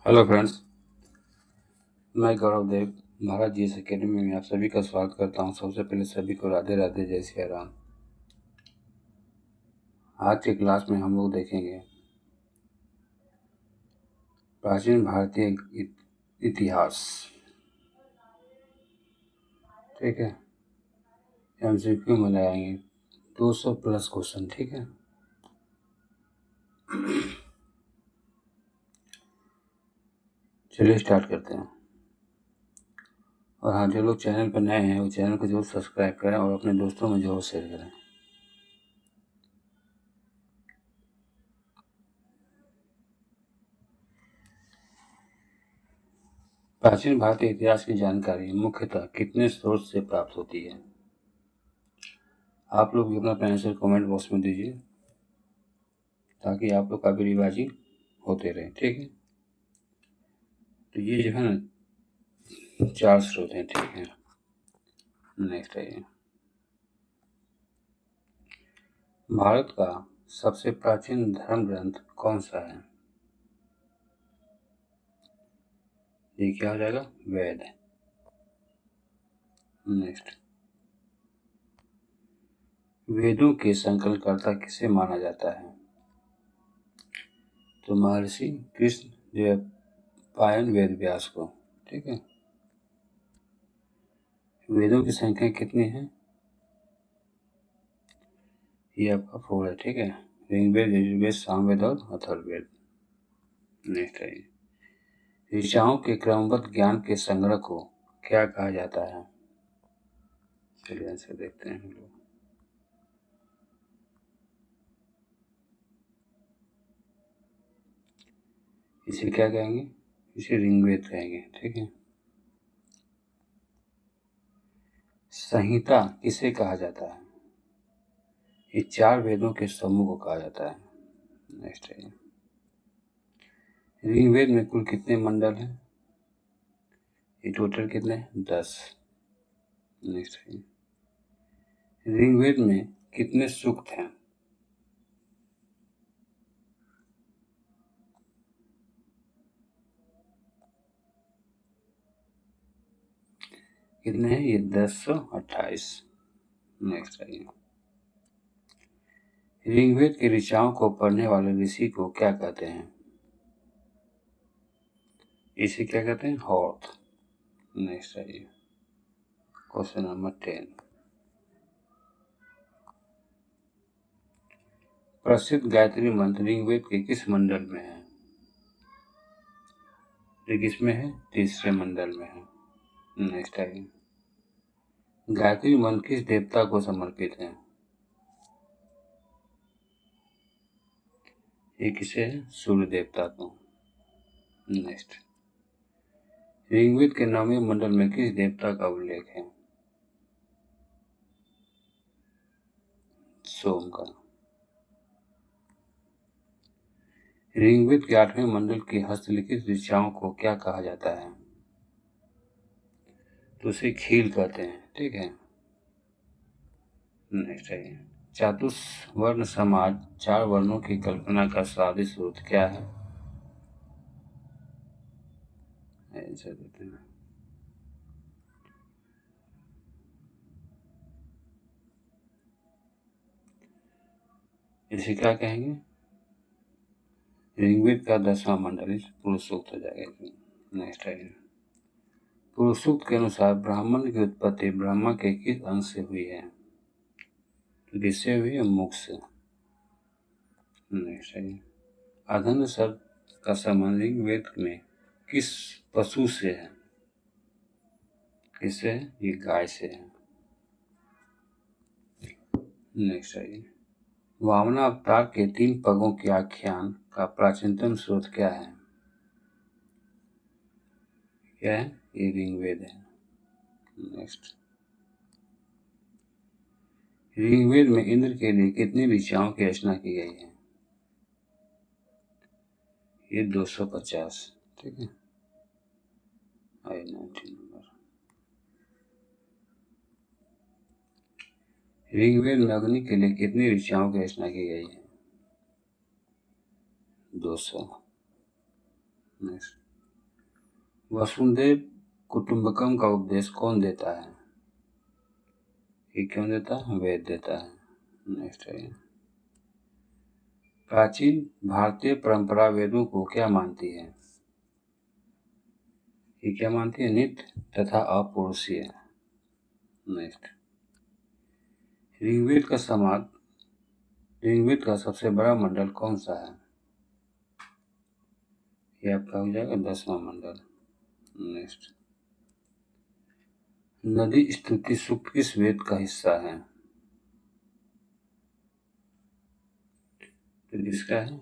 Hello friends, मैं गौरव देव Bharat GS academy में आप सभी का स्वागत करता हूं। सबसे पहले सभी को राधे राधे, जय सिया राम। आज के क्लास में हम लोग देखेंगे प्राचीन भारतीय इतिहास। ठीक है, एमसीक्यू में लगाएंगे 200 प्लस क्वेश्चन। ठीक है, चलिए स्टार्ट करते हैं। और हाँ, जो लोग चैनल पर नए हैं वो चैनल को जरूर सब्सक्राइब करें और अपने दोस्तों में जरूर शेयर करें। प्राचीन भारतीय इतिहास की जानकारी मुख्यतः कितने स्रोत से प्राप्त होती है? आप लोग भी अपना आंसर कमेंट बॉक्स में दीजिए ताकि आप लोग का भी रिवाइजिंग होते रहे। ठीक है, तो ये जो है ना 4 स्रोत हैं। ठीक है, नेक्स्ट है भारत का सबसे प्राचीन धर्म ग्रंथ कौन सा है? ये क्या हो जाएगा? वेद। नेक्स्ट, वेदों के संकलनकर्ता किसे माना जाता है? तो महर्षि कृष्ण द्वैपायन वेद व्यास को। ठीक है, वेदों की संख्या कितनी है? ये आपका 4 है। ठीक है, ऋग्वेद, यजुर्वेद, सामवेद और अथर्ववेद। नेक्स्ट है ऋचाओं के क्रमबद्ध ज्ञान के संग्रह को क्या कहा जाता है? चलिए आंसर देखते हैं हम लोग। इसे क्या कहेंगे? इसे ऋग्वेद कहेंगे। ठीक है, संहिता किसे कहा जाता है? ये 4 वेदों के समूह को कहा जाता है। नेक्स्ट है ऋग्वेद में कुल कितने मंडल हैं? ये टोटल कितने? 10। नेक्स्ट है ऋग्वेद में कितने सूक्त हैं? कितने हैं? ये 1028। नेक्स्ट है ऋग्वेद के ऋचाओं को पढ़ने वाले ऋषि को क्या कहते हैं? इसे क्या कहते हैं? हॉर्थ। नेक्स्ट है क्वेश्चन नंबर 10। प्रसिद्ध गायत्री मंत्र ऋग्वेद के किस मंडल में है? ये किसमें है? तीसरे मंडल में है। नेक्स्ट है गायत्री मंत्र किस देवता को समर्पित है? ये किसे है? सूर्य देवता को। नेक्स्ट, ऋग्वेद के 9वें मंडल में किस देवता का उल्लेख है? सोम का। ऋग्वेद के 8वें मंडल की हस्तलिखित ऋचाओं को क्या कहा जाता है? तो उसे खील कहते हैं। ठीक है, नेक्स्ट है चातुर्वर्ण समाज 4 वर्णों की कल्पना का शादी स्रोत क्या है? आंसर देते हैं। इसे क्या कहेंगे? ऋग्वेद का 10वां मंडल पुरुष सूक्त हो जाएगा। नेक्स्ट है पुरुष सूक्त के अनुसार ब्राह्मण की उत्पत्ति ब्रह्मा के किस अंश से हुई है? तो किससे हुई है? मुख से। नेक्स्ट है अधन शब्द का संबंध ऋग्वेद में किस पशु से है? किससे है? ये गाय से है। नेक्स्ट है वामना अवतार के 3 पगों के आख्यान का प्राचीनतम स्रोत क्या है? क्या है? ये ऋग्वेद है। नेक्स्ट, ऋग्वेद में इंद्र के लिए कितनी ऋचाओं की रचना की गई है? ये 250। ठीक है, 19 नंबर। ऋग्वेद में अग्नि के लिए कितनी ऋचाओं की रचना की गई है? 200। नेक्स्ट, वसुधैव कुटुंबकम का उपदेश कौन देता है? ये क्यों देता है? वेद देता है। नेक्स्ट है, प्राचीन भारतीय परंपरा वेदों को क्या मानती है? ये क्या मानती है? नित्य तथा अपुरुषीय। नेक्स्ट, ऋग्वेद का सबसे बड़ा मंडल कौन सा है? ये आपका हो जाएगा 10वां मंडल। नेक्स्ट, नदी स्तुति सूक्त किस वेद का हिस्सा है? तो किसका है?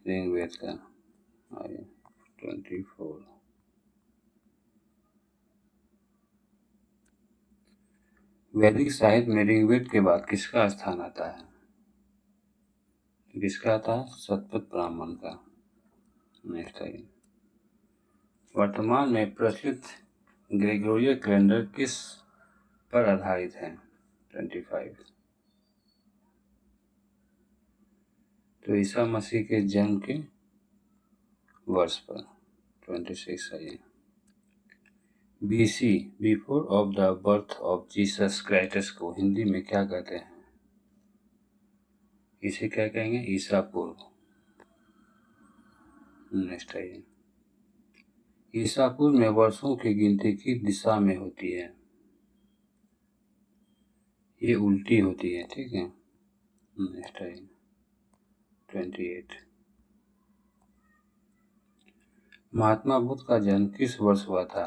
ऋग्वेद का। 24। वैदिक साहित्य में ऋग्वेद के बाद किसका स्थान आता है? किसका आता है? शतपथ ब्राह्मण का। नेक्स्ट है, वर्तमान में प्रचलित ग्रेगोरियन कैलेंडर किस पर आधारित है? 25। तो ईसा मसीह के जन्म के वर्ष पर 26 है ये। BC, before of the birth of Jesus Christ को हिंदी में क्या कहते हैं? इसे क्या कहेंगे? ईसा पूर्व। नेक्स्ट है, ईसा पूर्व में वर्षों की गिनती की दिशा में होती है? ये उल्टी होती है। ठीक है। नेक्स्ट है 28, महात्मा बुद्ध का जन्म किस वर्ष हुआ था?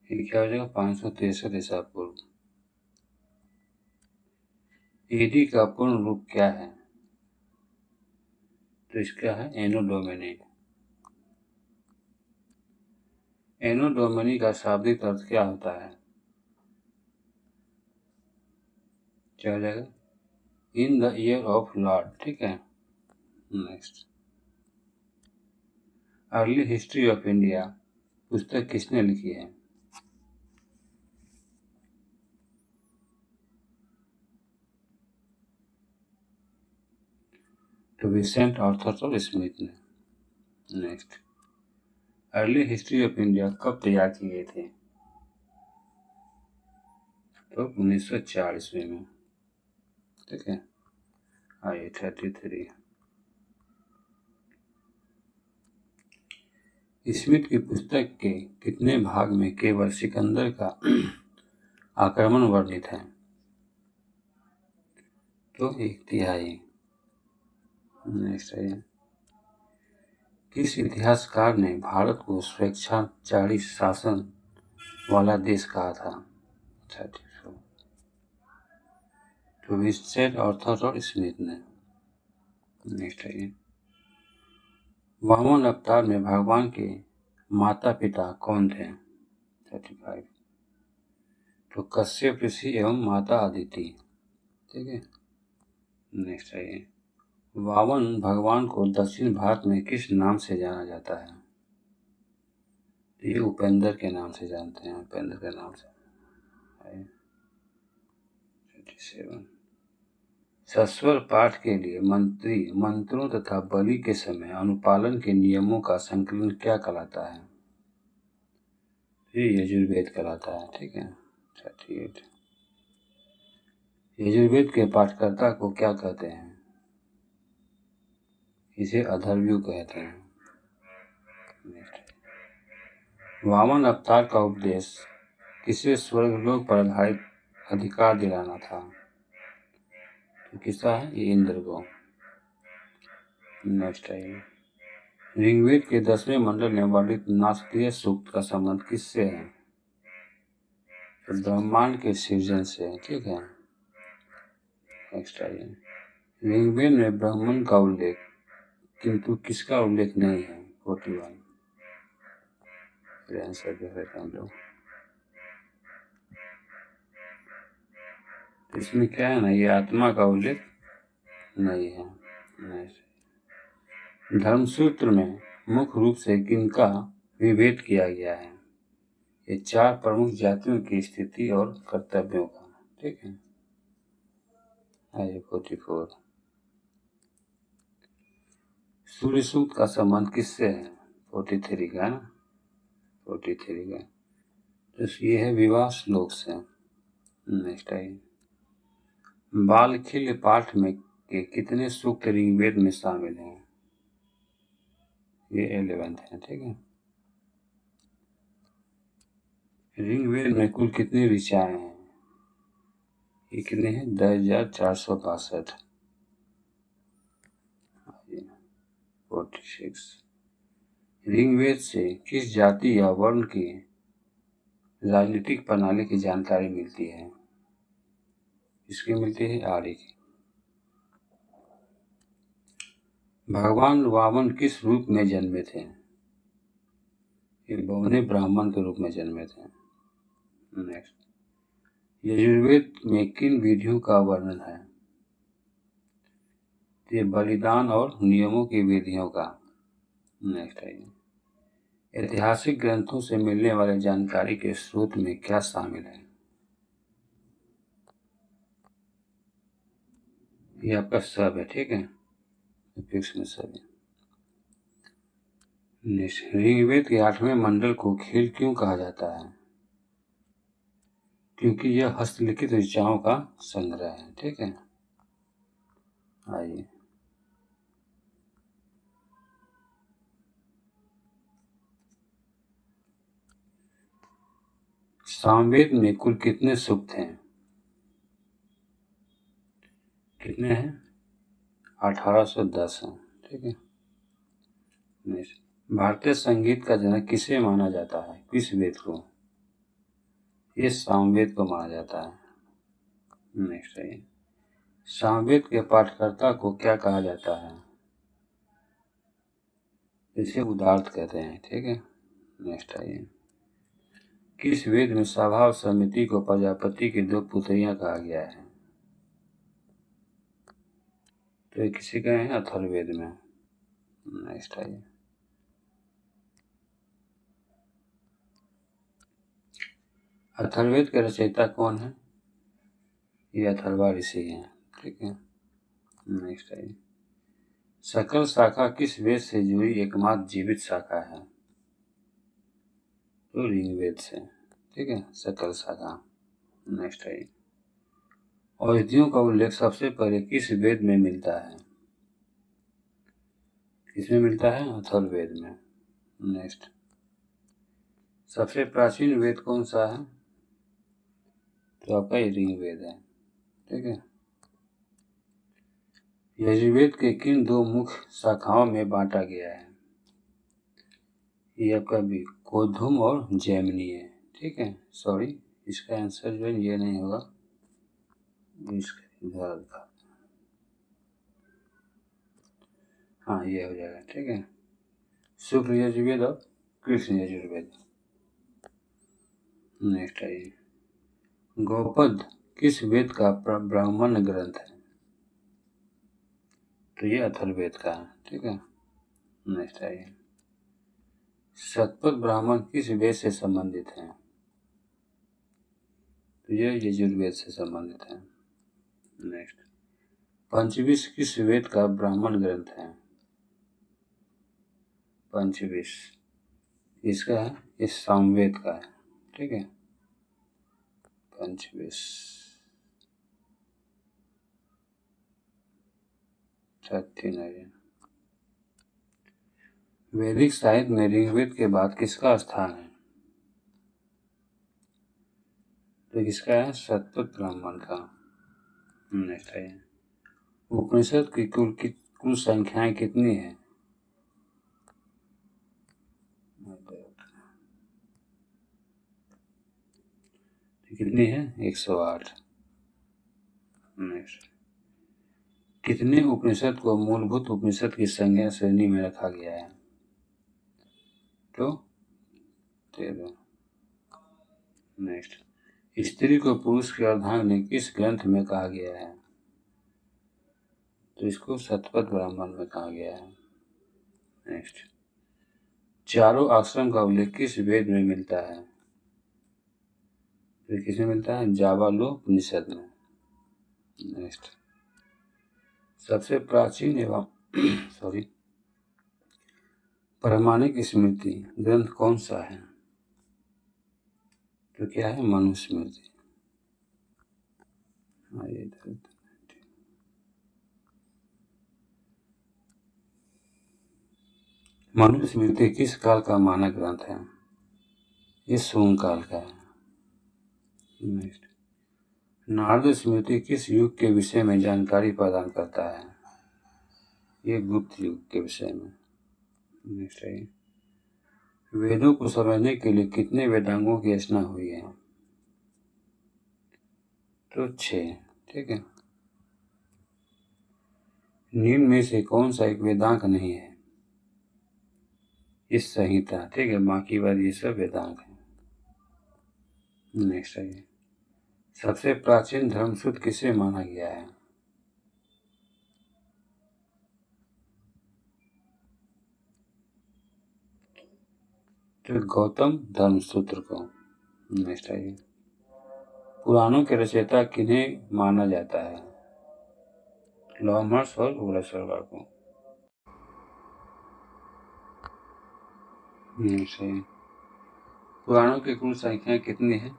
ये क्या हो जाएगा? 563 ईसा पूर्व। AD का पूर्ण रूप क्या है? तो इसका है एनो डोमिनी। एनो डोमिनी का शाब्दिक अर्थ क्या होता है? क्या हो जाएगा? In the year of Lord. ठीक है। Next, early history of India पुस्तक किसने लिखी है? तो विसेंट आर्थर स्मिथ ने। Next, early history of India कब तैयार की गई थी? तो 1904 ईस्वी में। ठीक है। आइए 33, स्मिथ की पुस्तक के कितने भाग में केवल सिकंदर का आक्रमण वर्णित है? तो 1/3। नेक्स्ट है, किस इतिहासकार ने भारत को स्वेच्छाचारी शासन वाला देश कहा था? 34। तो विसेंट आर्थर और स्मिथ ने। नेक्स्ट है, वामन अवतार में भगवान के माता पिता कौन थे? 35। तो कश्यप ऋषि एवं माता अदिति। ठीक है। नेक्स्ट है, वामन भगवान को दक्षिण भारत में किस नाम से जाना जाता है? ये उपेंद्र के नाम से जानते हैं। उपेंद्र के नाम से। 37, सस्वर पाठ के लिए मंत्रों तथा बलि के समय अनुपालन के नियमों का संकलन क्या कहलाता है? ये यजुर्वेद कहलाता है। ठीक है। 38, यजुर्वेद के पाठकर्ता को क्या कहते हैं? इसे अधर्व्यु कहते हैं। वामन अवतार का उपदेश किसे स्वर्गलोक पर आधारित अधिकार दिलाना था? तो किसका है? ये इंद्र को। नेक्स्ट है, ऋग्वेद के 10वें मंडल में वर्णित नासदीय सूक्त का संबंध किससे है? तो ब्रह्मांड के सृजन से। ठीक है। नेक्स्ट है, ऋग्वेद में ब्राह्मण का उल्लेख किंतु किसका उल्लेख नहीं है? 41। आंसर देख हम लोग। इसमें क्या है ना, ये आत्मा का उल्लेख नहीं है। धर्मसूत्र में मुख्य रूप से किनका विभेद किया गया है? ये 4 प्रमुख जातियों की स्थिति और कर्तव्यों का। ठीक है। 44, सूर्य सूक्त का संबंध किससे है? 43 का है ना, 43 का। तो ये है विवाह श्लोक से। नेक्स्ट आइए, बालखिल्य पाठ में के कितने सूक्त ऋग्वेद में शामिल हैं? ये 11th है, ठीक है। ऋग्वेद में कुल कितनी ऋचाएं हैं? ये कितने हैं? 10,462। 46। ऋग्वेद से किस जाति या वर्ण की राजनीतिक प्रणाली की जानकारी मिलती है? इसकी मिलती है आर्य की। भगवान वामन किस रूप में जन्मे थे? ये बौने ब्राह्मण के रूप में जन्मे थे। नेक्स्ट, यजुर्वेद में किन विधियों का वर्णन है? ये बलिदान और नियमों की विधियों का। नेक्स्ट है, ऐतिहासिक ग्रंथों से मिलने वाले जानकारी के स्रोत में क्या शामिल है? ये आपका सब है, ठीक है, फिक्स में सब है। ऋग्वेद के 8वें मंडल को खेल क्यों कहा जाता है? क्योंकि यह हस्तलिखित ऋचाओं का संग्रह है, ठीक है। आइए, सामवेद में कुल कितने सूक्त हैं? कितने हैं? 1810 हैं, ठीक है। भारतीय संगीत का जनक किसे माना जाता है? किस वेद को? ये सामवेद को माना जाता है। नेक्स्ट है, सामवेद के पाठकर्ता को क्या कहा जाता है? इसे उदार्थ कहते हैं, ठीक है। नेक्स्ट आइए, किस वेद में सभा और समिति को प्रजापति की 2 पुत्रियां कहा गया है? तो ये किसी का है? अथर्ववेद में। नेक्स्ट आइए, अथर्ववेद के रचयिता कौन है? ये अथर्वा ऋषि हैं, ठीक है। नेक्स्ट आइए, सकल शाखा किस वेद से जुड़ी एकमात्र जीवित शाखा है? तो ऋग्वेद से, ठीक है, सकल शाखा। नेक्स्ट आइए, औषधियों का उल्लेख सबसे पहले किस वेद में मिलता है? किसमें मिलता है? अथर्ववेद में। नेक्स्ट, सबसे प्राचीन वेद कौन सा है? तो आपका ऋग्वेद है, ठीक है। यजुर्वेद के किन 2 मुख्य शाखाओं में बांटा गया है? ये आपका भी कोधुम और जैमिनी है, ठीक है। सॉरी, इसका आंसर जो है ये नहीं होगा, इसका इधर का, हाँ ये हो जाएगा, ठीक है। शुक्ल यजुर्वेद और कृष्ण यजुर्वेद। नेक्स्ट आइए, गौपद किस वेद का ब्राह्मण ग्रंथ है? तो ये अथर्ववेद का है, ठीक है। नेक्स्ट आइए, शतपथ ब्राह्मण किस वेद से संबंधित है? तो ये यजुर्वेद से संबंधित है। नेक्स्ट, पंचविश किस वेद का ब्राह्मण ग्रंथ है? पंचविश इसका है, इस सामवेद का है, ठीक है। पंचविश 13 है। वैदिक साहित्य में ऋग्वेद के बाद किसका स्थान है? तो किसका है? शतपथ ब्राह्मण का। नेक्स्ट है, उपनिषद की कुल संख्याएं कितनी है? कितनी है? 108। नेक्स्ट, कितने उपनिषद को मूलभूत उपनिषद की संज्ञा श्रेणी में रखा गया है? तो 13। नेक्स्ट, स्त्री को पुरुष के अर्धांगिनी किस ग्रंथ में कहा गया है? तो इसको शतपथ ब्राह्मण में कहा गया है। नेक्स्ट, चारों आश्रम का उल्लेख किस वेद में मिलता है? तो किसमें मिलता है? जाबालोपनिषद में। नेक्स्ट, सबसे प्राचीन एवं सॉरी प्रामाणिक स्मृति ग्रंथ कौन सा है? तो क्या है? मनुस्मृति। मनुस्मृति किस काल का मानक ग्रंथ है? ये सोम काल का है। नेक्स्ट, नारद स्मृति किस युग के विषय में जानकारी प्रदान करता है? ये गुप्त युग के विषय में। नेक्स्ट है, वेदों को समझने के लिए कितने वेदांगों की रचना हुई है? तो 6। ठीक है। निम्न में से कौन सा एक वेदांग नहीं है? इस संहिता। ठीक है, बाकी बात ये सब वेदांग है। नेक्स्ट है, सबसे प्राचीन धर्मसूत्र किसे माना गया है? तो गौतम धर्मसूत्र को। नेक्स्ट है, पुराणों के रचयिता किन्हें माना जाता है? लोमहर्ष और उग्रश्रवा को। नेक्स्ट है, पुराणों की कुल संख्या कितनी है?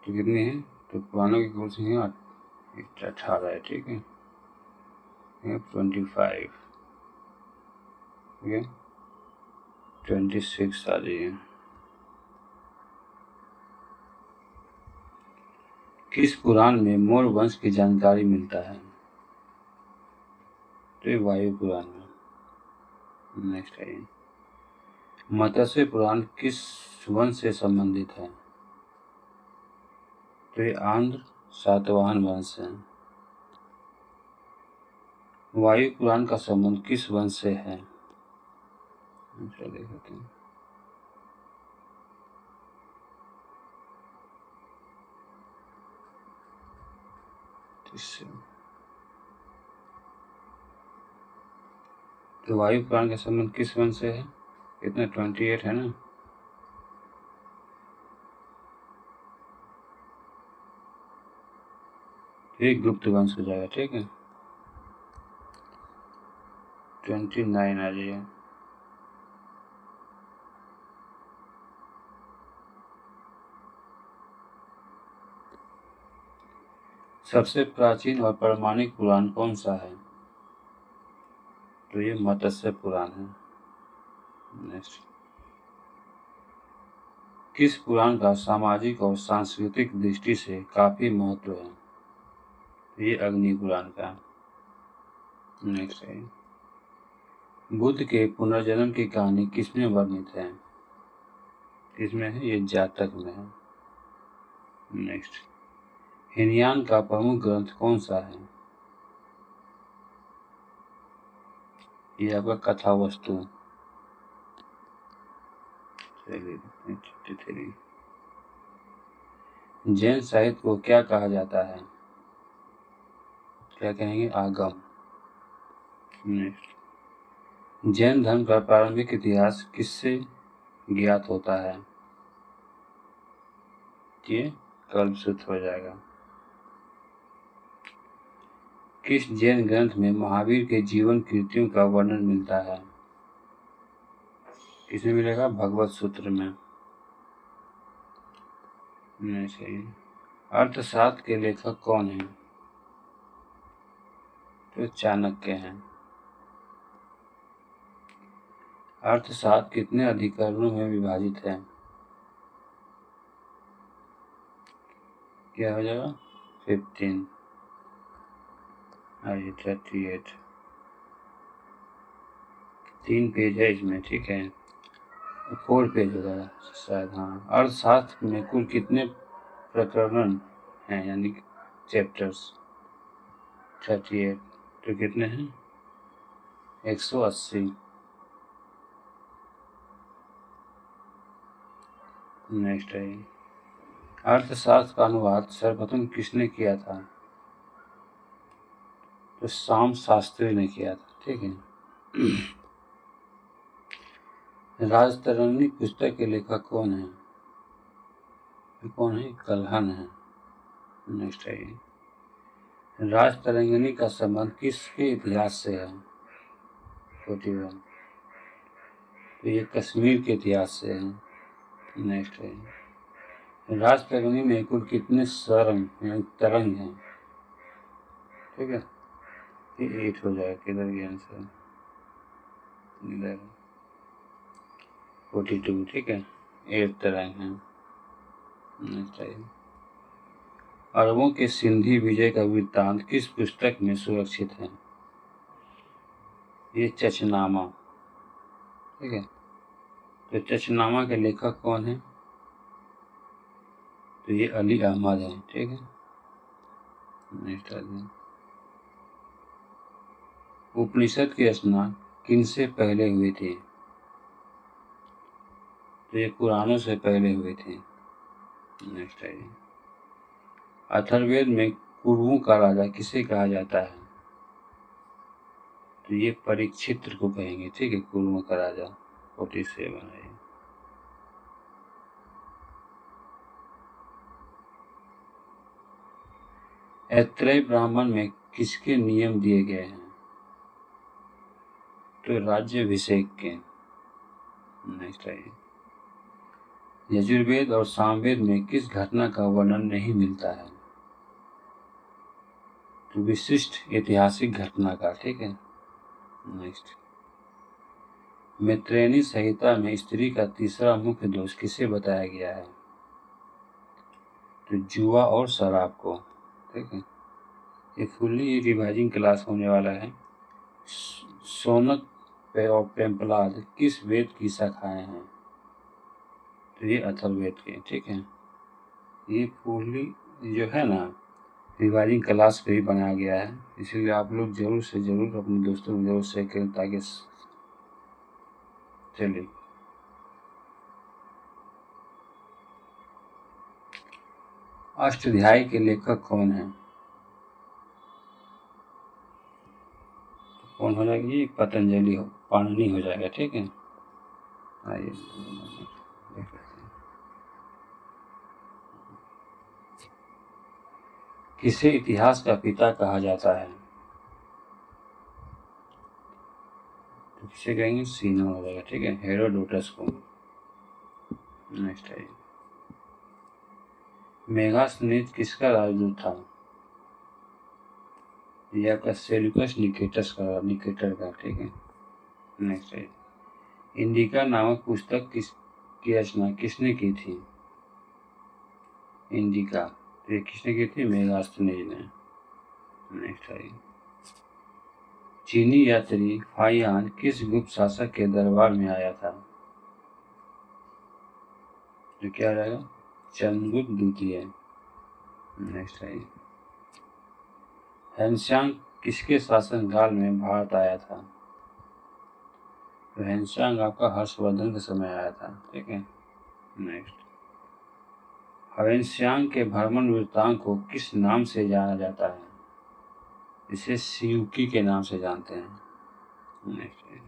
तो कितनी है? तो पुराणों की कुल संख्या 18 है। ठीक है, 25। ठीक है, 26 आ रही है। किस पुराण में मोर वंश की जानकारी मिलता है? तो ये वायु पुराण में। नेक्स्ट है, मत्स्य पुराण किस वंश से संबंधित है? तो ये आंध्र सातवाहन वंश है। वायु पुराण का संबंध किस वंश से है? देखते हैं। तो वायु पुराण का संबंध किस वंश से है? कितना? 28 है ना। एक गुप्त वंश हो जाएगा। ठीक है, 29 आ जाइए। सबसे प्राचीन और प्रामाणिक पुराण कौन सा है? तो ये मत्स्य पुराण है। नेक्स्ट, किस पुराण का सामाजिक और सांस्कृतिक दृष्टि से काफी महत्व है? ये अग्नि पुराण का। नेक्स्ट है, बुद्ध के पुनर्जन्म की कहानी किसमें वर्णित है? किसमें है? ये जातक में है। नेक्स्ट, हिनयान का प्रमुख ग्रंथ कौन सा है? ये आपका कथा वस्तु। जैन साहित्य को क्या कहा जाता है? क्या कहेंगे? आगम। नेक्स्ट, जैन धर्म का प्रारंभिक इतिहास किससे ज्ञात होता है? ये कल्पसूत्र हो जाएगा। किस जैन ग्रंथ में महावीर के जीवन कृतियों का वर्णन मिलता है? किसमें मिलेगा? भगवत सूत्र में। अर्थशास्त्र के लेखक कौन है? तो चाणक्य हैं। अर्थशास्त्र कितने अधिकरणों में विभाजित है? क्या हो जाएगा? 15। 38। 3 पेज है इसमें। ठीक है, 4 पेज होगा शायद। हाँ, अर्थशास्त्र में कुल कितने प्रकरण हैं, यानी चैप्टर्स? 38। तो कितने हैं? 180। नेक्स्ट है, अर्थशास्त्र का अनुवाद सर्वप्रथम किसने किया था? तो श्याम शास्त्री ने किया था। ठीक है, राजतरंगिणी पुस्तक के लेखक कौन है? कौन है? कल्हण है। नेक्स्ट है, राजतरंगिणी का संबंध किसके इतिहास से है? 41। तो ये कश्मीर के इतिहास से है। नेक्स्ट है, राजतरंगी में कुल कितने सरंग यानी तरंग हैं? ठीक है, ये 8 हो जाएगा। किधर गया आंसर? 42। ठीक है, 8 तरंग हैं। नेक्स्ट है, अरबों के सिंधी विजय का वृत्तांत किस पुस्तक में सुरक्षित है? ये चचनामा। ठीक है, तो चचनामा के लेखक कौन है? तो ये अली अहमद है। ठीक है, नेक्स्ट आते हैं, उपनिषद की रचना किनसे पहले हुई थी? तो ये पुराणों से पहले हुए थे। नेक्स्ट आइए, अथर्ववेद में कुरुओं का राजा किसे कहा जाता है? तो ये परीक्षित को कहेंगे। ठीक है, कुरुओं का राजा। 47 है। ऐत्रेय ब्राह्मण में किसके नियम दिए गए हैं? तो राज्याभिषेक के। नेक्स्ट आइए, यजुर्वेद और सामवेद में किस घटना का वर्णन नहीं मिलता है? तो विशिष्ट ऐतिहासिक घटना का। ठीक है, नेक्स्ट, मैत्रेयनी संहिता में स्त्री का तीसरा मुख्य दोष किसे बताया गया है? तो जुआ और शराब को। ठीक है, ये फुल्ली रिवाइजिंग क्लास होने वाला है। सोनक और पेम्पलाद किस वेद की शाखाएं हैं? तो ये अथर्ववेद के। ठीक है, ये फुल्ली जो है ना रिवाइजिंग क्लास पे ही बनाया गया है, इसीलिए आप लोग जरूर से जरूर अपने दोस्तों में जरूर शेयर करें ताकि चलिए, अष्टाध्यायी के लेखक कौन है? कौन हो जाएगा? ये पतंजलि हो, पाणिनि हो जाएगा। ठीक है, आइए देख लेते हैं, किसे इतिहास का पिता कहा जाता है? तो किसे कहेंगे? सीना हो जाएगा। ठीक है, हेरोडोटस को। नेक्स्ट है, मेगास्थनीज किसका राजदूत था? ये आपका सेल्यूकस निकेटर का। ठीक है, नेक्स्ट है, इंडिका नामक पुस्तक की रचना किसने की थी? इंडिका, तो ये किसने की थी? मेगास्थनीज ने। नेक्स्ट है, चीनी यात्री फाहियान किस गुप्त शासक के दरबार में आया था? तो क्या रहेगा? चंद्रगुप्त द्वितीय। नेक्स्ट है, हेनशांग किसके शासनकाल में भारत आया था? तो हेनशांग आपका हर्षवर्धन के समय आया था। ठीक है, नेक्स्ट, हेनशांग के भ्रमण वृत्तांत को किस नाम से जाना जाता है? इसे सियूकी के नाम से जानते हैं। नेक्स्ट है,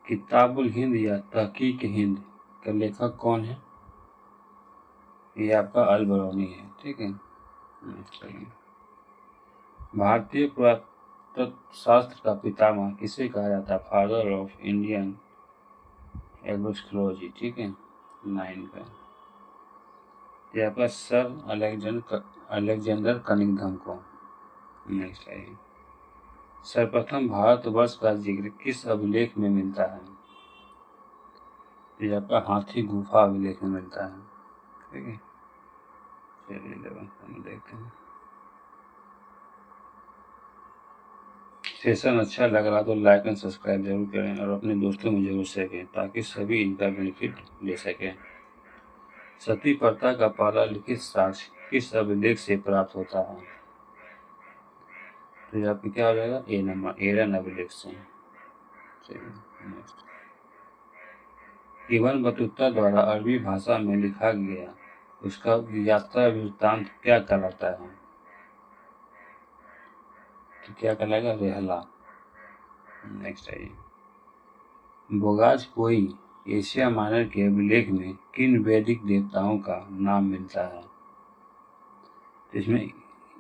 किताबुल हिंद या तहकीक हिंद का लेखक कौन है? ये आपका अल बरौनी है। ठीक है, नेक्स्ट है, भारतीय पुरातत्व शास्त्र का पितामह किसे कहा जाता है? Father of Indian archaeology. ठीक है, 9 का। ये आपका सर अलेक्जेंडर कनिंघम को। नेक्स्ट है, सर्वप्रथम भारतवर्ष का जिक्र किस अभिलेख में मिलता है? ये आपका हाथी गुफा अभिलेख में मिलता है। ठीक है, चलिए 11 हम देखते हैं। सेशन अच्छा लग रहा तो लाइक एंड सब्सक्राइब जरूर करें और अपने दोस्तों में जरूर शेयर करें ताकि सभी इनका बेनिफिट ले सकें। सती प्रथा का पहला लिखित साक्ष्य किस अभिलेख से प्राप्त होता है? तो यहाँ पे क्या हो जाएगा? ए नंबर, एरन अभिलेख से। इब्न बतूता द्वारा अरबी भाषा में लिखा गया उसका यात्रा वृत्तांत क्या कहलाता है? तो क्या कहलाएगा? रेहला। नेक्स्ट है, बोगाज कोई एशिया माइनर के अभिलेख में किन वैदिक देवताओं का नाम मिलता है? इसमें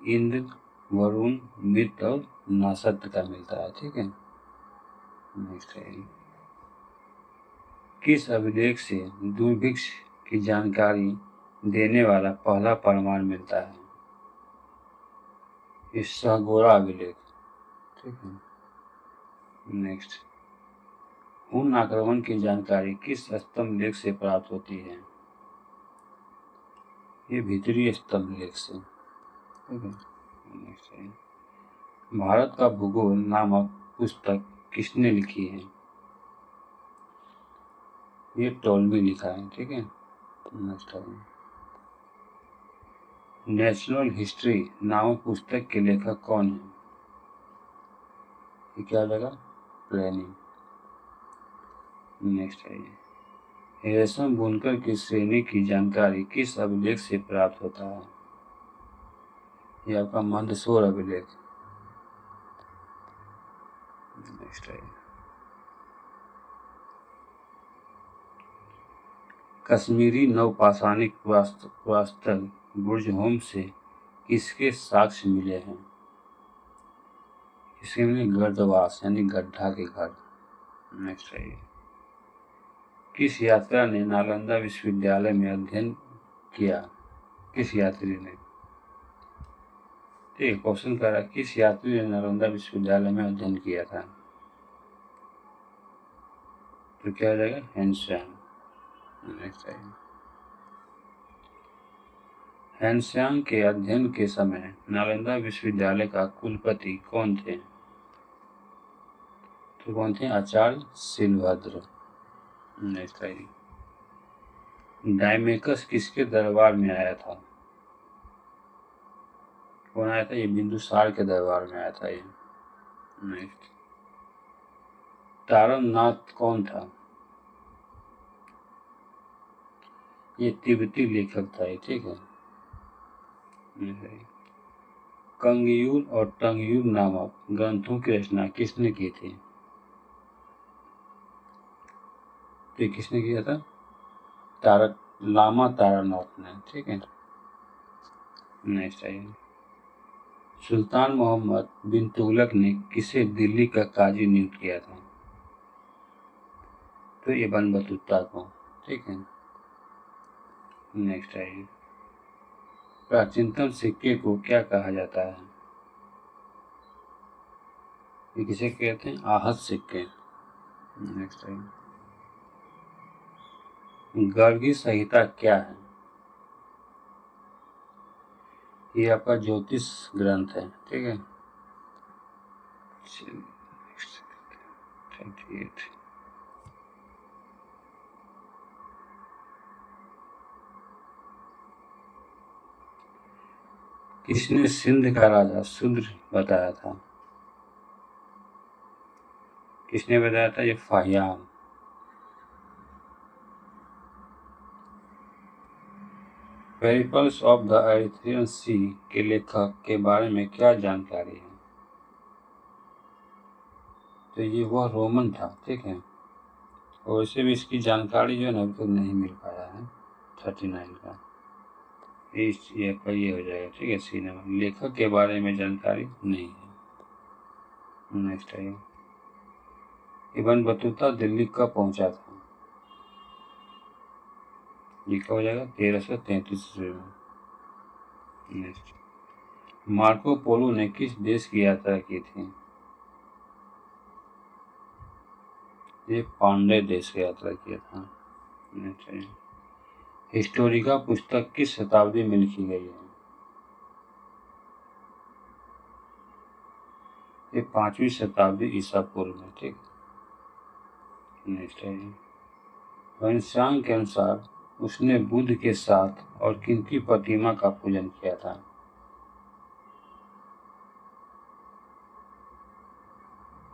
इंद्र, वरुण, मित्र और नासत का मिलता है। ठीक है, नेक्स्ट है, किस अभिलेख से दुर्भिक्ष की जानकारी देने वाला पहला प्रमाण मिलता है? ये सहगोरा अभिलेख, ठीक है। नेक्स्ट, हुन आक्रमण की जानकारी किस स्तंभ लेख से प्राप्त होती है? ये भीतरी स्तंभ लेख से, ठीक है। नेक्स्ट है, भारत का भूगोल नामक पुस्तक किसने लिखी है? ये टोल्बी लिखा है, ठीक है। नेक्स्ट है, नेशनल हिस्ट्री नामक पुस्तक के लेखक कौन है? ये क्या लगा? प्लेनी। नेक्स्ट है, रेशम बुनकर की श्रेणी की जानकारी किस अभिलेख से प्राप्त होता है? ये आपका मंदसौर अभिलेख। नेक्स्ट है, कश्मीरी नवपाषाणिक पुरास्थल बुर्जहोम से किसके साक्ष्य मिले हैं? इसके मिले गर्दवास यानी गड्ढा के घर। नेक्स्ट है, किस यात्रा ने नालंदा विश्वविद्यालय में अध्ययन किया? किस यात्री ने? ठीक है, क्वेश्चन कर रहा है किस यात्री ने नालंदा विश्वविद्यालय में अध्ययन किया था? तो क्या हो जाएगा? हेनसेन। नेक्स्ट है, हेनसेन के अध्ययन के समय नालंदा विश्वविद्यालय का कुलपति कौन थे? तो कौन थे? आचार्य शिलभद्र। नेक्स्ट है, डायमेकस किसके दरबार में आया था? कौन आया था? ये बिंदुसार के दरबार में आया था ये। नेक्स्ट, तारनाथ कौन था? ये तिब्बती लेखक था ये, ठीक है। कंगयूर और टंगयूर नामक ग्रंथों की रचना किसने की थी? तो किसने किया था? लामा तारानाथ ने, ठीक है। नेक्स्ट है, सुल्तान मोहम्मद बिन तुगलक ने किसे दिल्ली का काजी नियुक्त किया था? तो इब्न बतूता को, ठीक है। नेक्स्ट है, प्राचीनतम सिक्के को क्या कहा जाता है? ये किसे कहते हैं? आहत सिक्के। नेक्स्ट है, गर्गी संहिता क्या है? ये आपका ज्योतिष ग्रंथ है, ठीक है। किसने सिंध का राजा शूद्र बताया था? किसने बताया था? ये Fahien. Periplus of the Erythraean sea के लेखक के बारे में क्या जानकारी है? तो ये वह रोमन था, ठीक है। और वैसे भी इसकी जानकारी जो है ना अभी तक नहीं मिल पाया है। 39 का इस ये का ये हो जाएगा, ठीक है। सी नंबर, लेखक के बारे में जानकारी नहीं है। नेक्स्ट है, इब्न बतूता दिल्ली कब पहुंचा था? ये कब हो जाएगा? 1333 ईस्वी में। नेक्स्ट, मार्को पोलो ने किस देश की यात्रा की थी? ये पांडे देश की यात्रा किया था। नेक्स्ट है, हिस्टोरिका पुस्तक किस शताब्दी में लिखी गई है? ये 5वीं शताब्दी ईसा पूर्व में, ठीक। नेक्स्ट है, वंशांग के अनुसार उसने बुद्ध के साथ और किनकी प्रतिमा का पूजन किया था?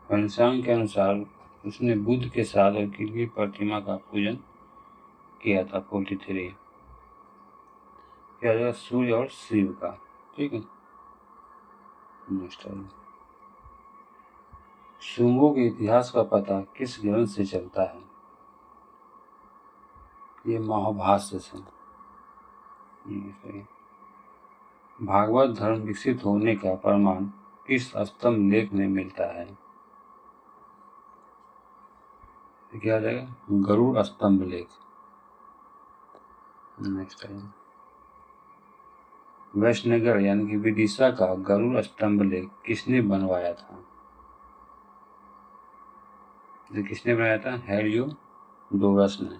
वंशांग के अनुसार उसने बुद्ध के साथ और किनकी प्रतिमा का पूजन किया था? 43 क्या? सूर्य और शिव का, ठीक है। नेक्स्ट है, सुंगों के इतिहास का पता किस ग्रंथ से चलता है? ये महाभाष्य से। भागवत धर्म विकसित होने का प्रमाण किस स्तंभ लेख में मिलता है? तो क्या आ जाएगा, गरुड़ स्तंभ लेख। नेक्स्ट टाइम वैश्यनगर यानी कि विदिशा का गरुड़ स्तंभ लेख किसने बनवाया था? तो किसने बनाया था? हेलियोडोरस ने।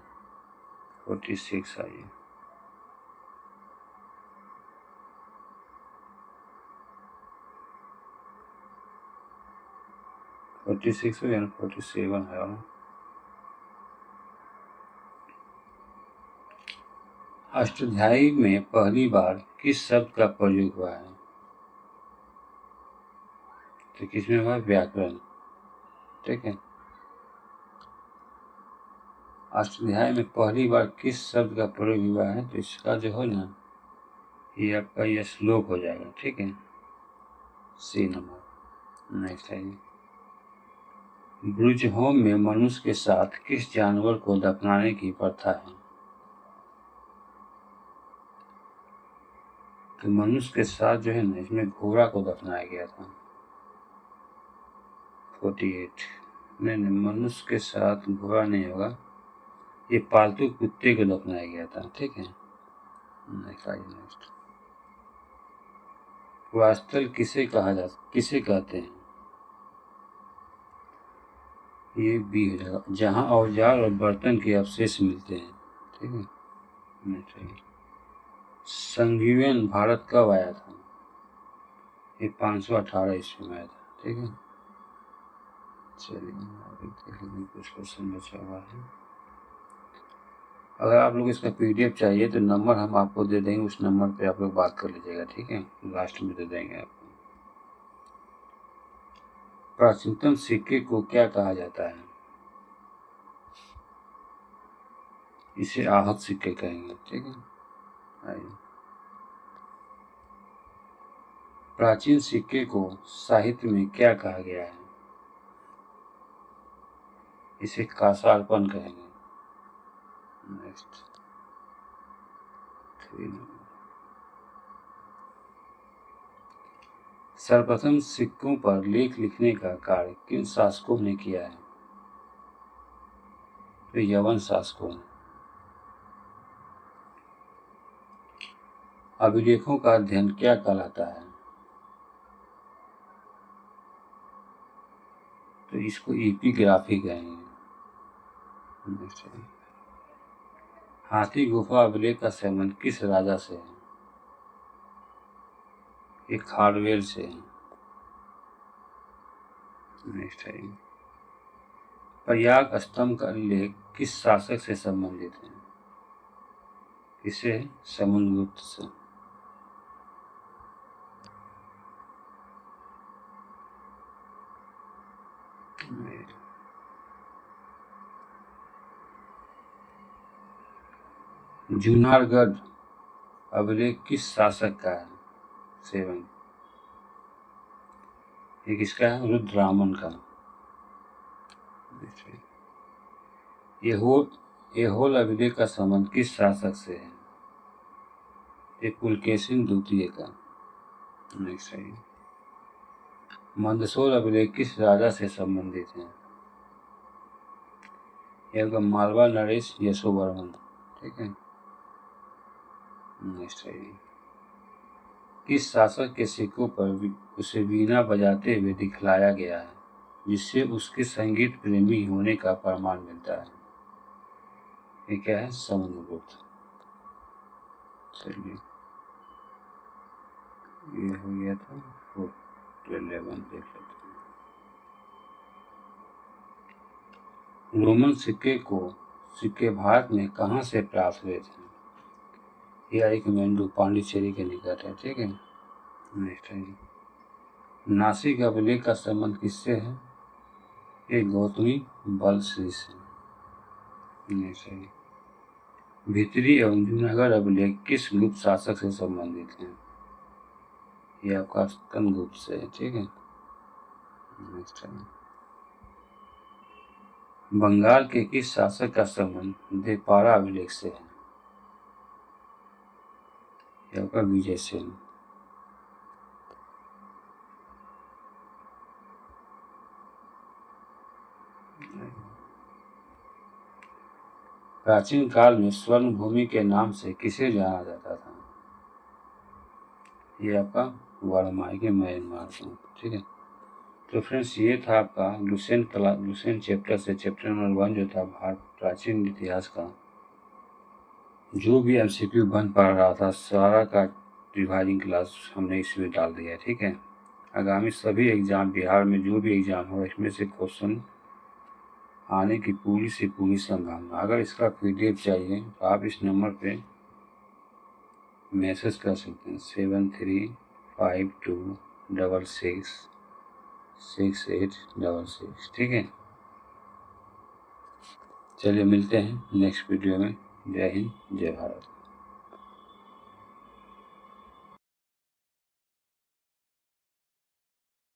46 आइए। 46 या 47 है। अष्टाध्यायी में पहली बार किस शब्द का प्रयोग हुआ है? तो किसमें हुआ? व्याकरण। ठीक है। अष्टाध्याय में पहली बार किस शब्द का प्रयोग हुआ है? तो इसका जो है ना, ये आपका ये श्लोक हो जाएगा। ठीक है, सी नंबर। नेक्स्ट है, ब्रुजहोम में मनुष्य के साथ किस जानवर को दफनाने की प्रथा है? तो मनुष्य के साथ जो है ना, इसमें घोड़ा को दफनाया गया था। 48। नहीं, मनुष्य के साथ घोड़ा नहीं होगा, ये पालतू कुत्ते को दफनाया गया था। ठीक है, नेक्स्ट। वास्तल किसे कहते हैं? ये बी हो जाएगा, जहाँ औजार और बर्तन के अवशेष मिलते हैं। ठीक है, नेक्स्ट। संजीवन भारत कब आया था? ये 518 ईस्वी में आया था। ठीक है, चलिए कुछ क्वेश्चन बचा हुआ है। अगर आप लोग इसका पीडीएफ चाहिए तो नंबर हम आपको दे देंगे, उस नंबर पे आप लोग बात कर लीजिएगा। ठीक है, लास्ट में दे देंगे आपको। प्राचीनतम सिक्के को क्या कहा जाता है? इसे आहत सिक्के कहेंगे। ठीक है, आइए। प्राचीन सिक्के को साहित्य में क्या कहा गया है? इसे कांसार्पण कहेंगे। नेक्स्ट, सर्वप्रथम सिक्कों पर लेख लिखने का कार्य किन शासकों ने किया है? तो यवन शासकों ने। अभिलेखों का अध्ययन क्या कहलाता है? तो इसको एपिग्राफी कहेंगे। हाथी गुफा अभिलेख का संबंध किस राजा से है? ये खारवेल से है। नेक्स्ट है, प्रयाग स्तंभ का लेख किस शासक से संबंधित है? इसे समुद्रगुप्त से। जूनागढ़ अभिलेख किस शासक का है? 7। ये किसका है? रुद्ररामन का। ऐहोल अभिलेख का संबंध किस शासक से है? ये पुलकेशिन द्वितीय का। नेक्स्ट है, मंदसौर अभिलेख किस राजा से संबंधित है? यह मालवा नरेश यशोवर्मन। ठीक है, नेक्स्ट है, किस शासक के सिक्कों पर उसे वीणा बजाते हुए दिखलाया गया है, जिससे उसके संगीत प्रेमी होने का प्रमाण मिलता है? ये क्या है? समुद्रगुप्त। चलिए, ये हो गया था 11। देख लेते हैं। रोमन सिक्के भारत में कहाँ से प्राप्त हुए थे? यह एक मेंडू पांडिचेरी के निकट है। ठीक है, नेक्स्ट है, नासिक अभिलेख का संबंध किससे है? ये गौतमी बलश्री से। नेक्स्ट है, भित्री एवं जूनागढ़ अभिलेख किस गुप्त शासक से संबंधित है? ये आपका स्कंदगुप्त से है। ठीक है, नेक्स्ट है, बंगाल के किस शासक का संबंध देवपारा अभिलेख से है? ये आपका विजय सेन। प्राचीन काल में स्वर्ण भूमि के नाम से किसे जाना जाता था? ये आपका वाराणसी के म्यांमार को, ठीक है। तो फ्रेंड्स ये था आपका लुसेंट चैप्टर से चैप्टर नंबर 1 जो था भारत प्राचीन इतिहास का। जो भी MCQ बन पा रहा था सारा का रिवाइजिंग क्लास हमने इसमें डाल दिया, ठीक है। आगामी सभी एग्जाम बिहार में जो भी एग्जाम हो इसमें से क्वेश्चन आने की पूरी से पूरी संभावना। अगर इसका PDF चाहिए तो आप इस नंबर पे मैसेज कर सकते हैं 7352666866, ठीक है। चलिए मिलते हैं नेक्स्ट वीडियो में। जय हिंद, जय भारत।